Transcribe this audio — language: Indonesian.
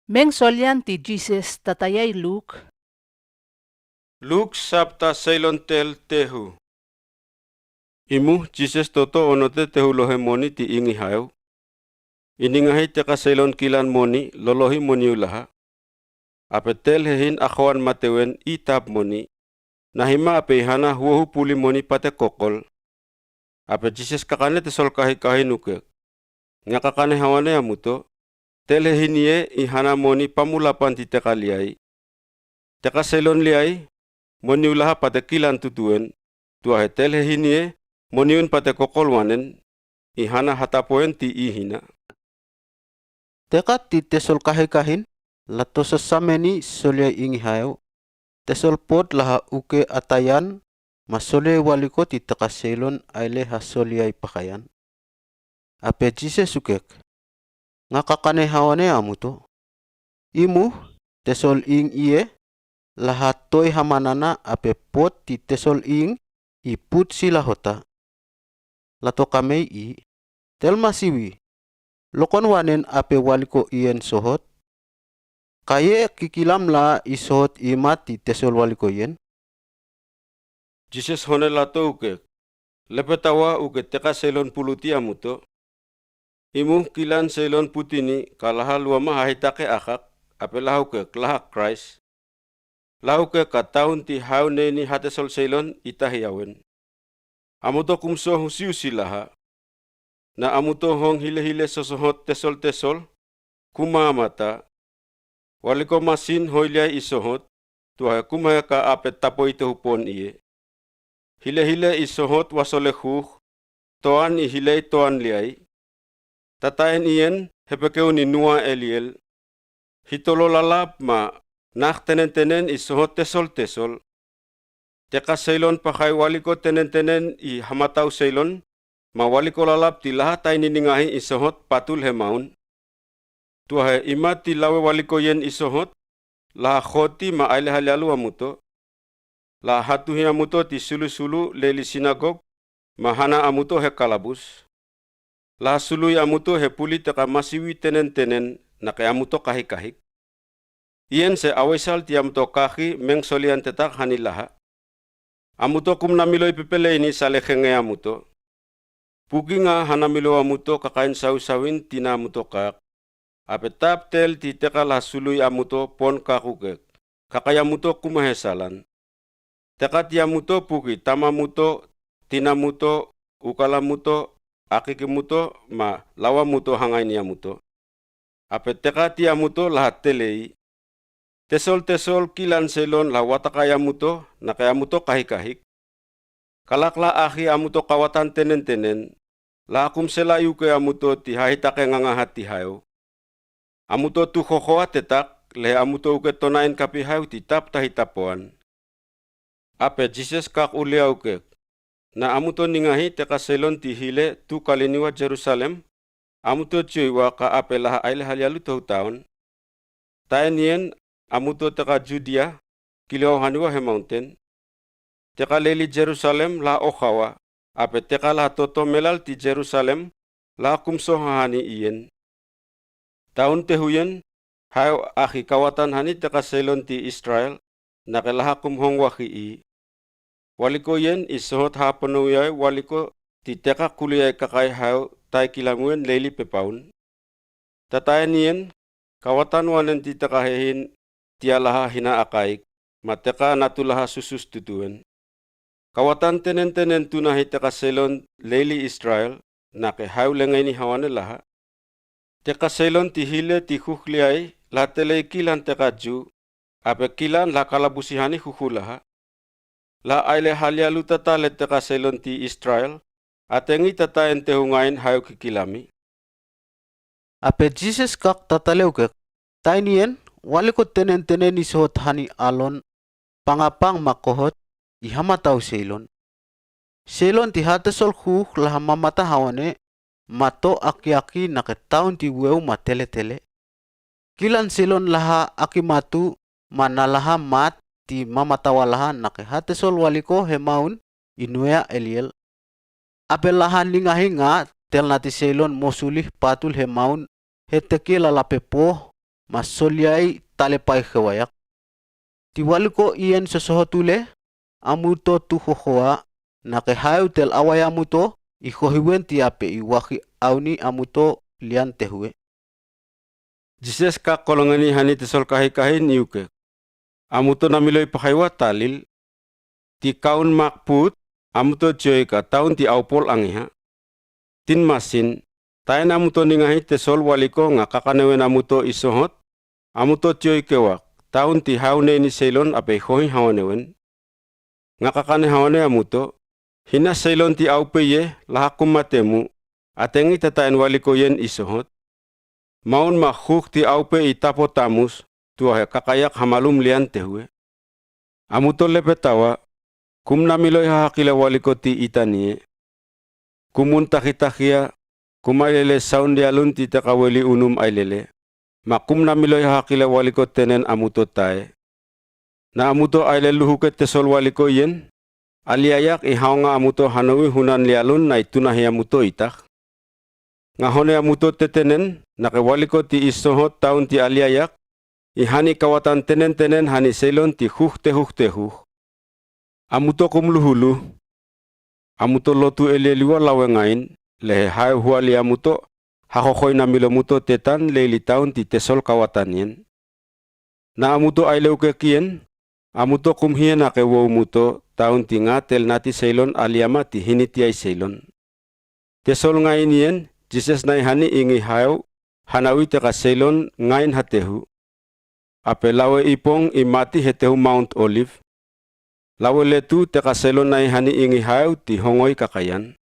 Meng solyan ti Jesus tatayay Luke. Luke sabta sailontel tehu. Imu Jesus toto onote tehu lohe moni ti ingi hayo. Iningahi teka sailon kilan moni lolohi moni ulaha. Apetel hehin akwan matewen itab moni. Nahima ape ihana huohu puli moni pate kokol. Ape Jesus kakane tesol kahi nuke. Nga kakane hawane amuto. Tel hehin ye ihana moni pamulapan ti teka liai. Teka sailon liai. Moni ulaha pate kilan tutuen. Tua hetel hehin ye. Moniun pate kokol wanen. Ihana hatapoen ti ihina. Teka ti tesol kahin lato sasameni solya ingi hayo. Tesol pod laha uke atayan masolya waliko ti teka selon aile hasolyay pakayan. Ape Jesus ukek. Nga kakane hawane amuto. Imu tesol ing iye laha toy hamanana ape pod ti tesol ing iput sila hota. Lato kamay i tel masiwi. Lokon wanen ape waliko ien sohot. Kaye kikilam la isohot imat ti tesol waliko ien. Jesus hone lato uke. Lepetawa uke teka selon puluti amuto. Imu kilan selon putini kalaha luama hahitake akak. Ape lahuke kelahak Christ. Lahuke ka taun ti haune ni hatesol selon itahiyawen. Amuto kumso husiusi laha. Na amuto hong hile-hile sosohot tesol-tesol. Kumamata. Waliko masin hoiliay isohot. Tuha kumaya ka apet tapoy tehupon iye. Hile-hile isohot wasolekuh. Toan ihilay toan liay. Tataen ien hepekeu ni nua eliel. Hitolo lalap ma nak tenen-tenen isohot tesol-tesol. Teka selon pakai waliko tenen-tenen i hamatau selon. Ma waliko lalap ti lahat ay niningahi isohot patul hemaun. Tuha imat ti lawe waliko yen isohot. Laha khoti ma aile halyalu amuto. Laha hatuhi amuto ti sulu-sulu leli sinagog. Mahana amuto he kalabus. Laha sului amuto he puli teka masiwi tenen-tenen na kay amuto kahik-kahik. Ien se awesal ti amuto kahi meng solian tetak hanilaha. Amuto kum namiloy pipele ini salehenge amuto. Pugi nga hanamilo amuto kakain saw-sawin tina amuto kak. Ape taptel ti teka laha sului amuto pon kakukek. Kakaya amuto kumahesalan. Teka ti amuto pugi tamamuto, tinamuto, ukalamuto, akikimuto, ma lawamuto hangay ni amuto. Ape teka ti amuto lahat telei. Tesol-tesol kilan selon la watakay amuto na kay amuto kahik-kahik. Kalakla ahi amuto kawatan tenen-tenen. La akum selayu ke amuto ti hahitake ngangahat ti hayo. Amuto tu hohoa tetak le amuto uke tonain kapi hayo ti tap tahitapuan. Ape Jesus kak ulia uke. Na amuto ningahi teka selon ti hile tu kaliniwa Jerusalem. Amuto cuiwa ka ape laha aile halyalu tahu taon. Taen yen amuto teka Judea kilio haniwa he mountain. Teka leli Jerusalem la okawa. Ape teka la toto melal ti Jerusalem la kumso hahani ien. Taun tehuyen hayo ahi kawatan hani teka selon ti Israel nakelaha kumhong waki i. Waliko yen isohot hapanuyay waliko ti teka kuliyay kakay hayo tay kilamuen leli pepaun. Tatayan yen kawatan wanen ti teka hehin tialaha hina akaik mateka natulaha susus tutuen. Kawatan tenen-tenen tunahi teka selon leli Israel na ke hayo lengay ni hawane laha. Teka selon ti hile ti hukliay la telay kilan teka ju ape kilan la kalabusihani hukulaha. La aile halyalu tatale teka selon ti Israel atengi tataen tehungain hayo kikilami. Ape Jesus kak tataleu kek. Tainien waliko tenen-tenen isohot hani alon pangapang makohot ihamatau selon. Selon ti hatesol huk laha mamata hawane mato aki-aki naketaun ti weu matele-tele. Kilan selon laha akimatu manalaha mat ti mamatawalaha nake hatesol waliko hemaun inuea eliel. Ape laha ningahi nga tel nati selon mosulih patul hemaun heteke lalape poh masoliai talepai kewayak. Tiwaliko ien sosohotule amuto tuhohoa nake hayu tel awayamuto ikohiwen tiape iwaki auni amuto lian tehue. Jesus ka kolongani hani tesol kahi-kahin iuke. Amuto namiloi pakaiwa talil. Ti kaun makput amuto joy ka taun ti aupol angiha. Tin masin tayo amuto ningahi tesol waliko nga kakanewen amuto isohot. Amuto joy kewak taun ti haune ni selon ape hohi hawanewen. Nga kakane hawane amuto. Hina selon ti aupeye lahakum matemu. Atengi tatayan waliko yen isohot. Maun makhuk ti aupe itapo tamus. Tuahe kakayak hamalum lian tehue. Amuto lepetawa. Kum namiloy hahakila waliko ti itanie. Kumun takitakia. Kumailele saun dialun ti takaweli unum ailele. Makum namiloy hahakila waliko tenen amuto tae. Na amuto aileluhuke tesol waliko yen. Aliayak ihaonga amuto hanawi hunan lialun na itunahi amuto itak. Ngahone amuto tetenen nakewaliko ti isohot taun ti aliayak. Ihani kawatan tenen-tenen hani selon ti huh. Amuto kumluhulu. Amuto lotu eleliwa lawengain. Lehe hai huali amuto. Hakokoy na milomuto tetan leili taun ti tesol kawatan yen. Na amuto aileuke kien. Amuto kumhien ake wow muto taun ti ngatel nati selon aliama ti hinitiay selon. Tesol ngain yen. Jesus na hani ingi hayo. Hanawi teka selon ngain hatehu. Ape lawe ipong imati hetehu Mount Olive. Lawe letu teka selon na hani ingi hayo ti hongoy kakayan.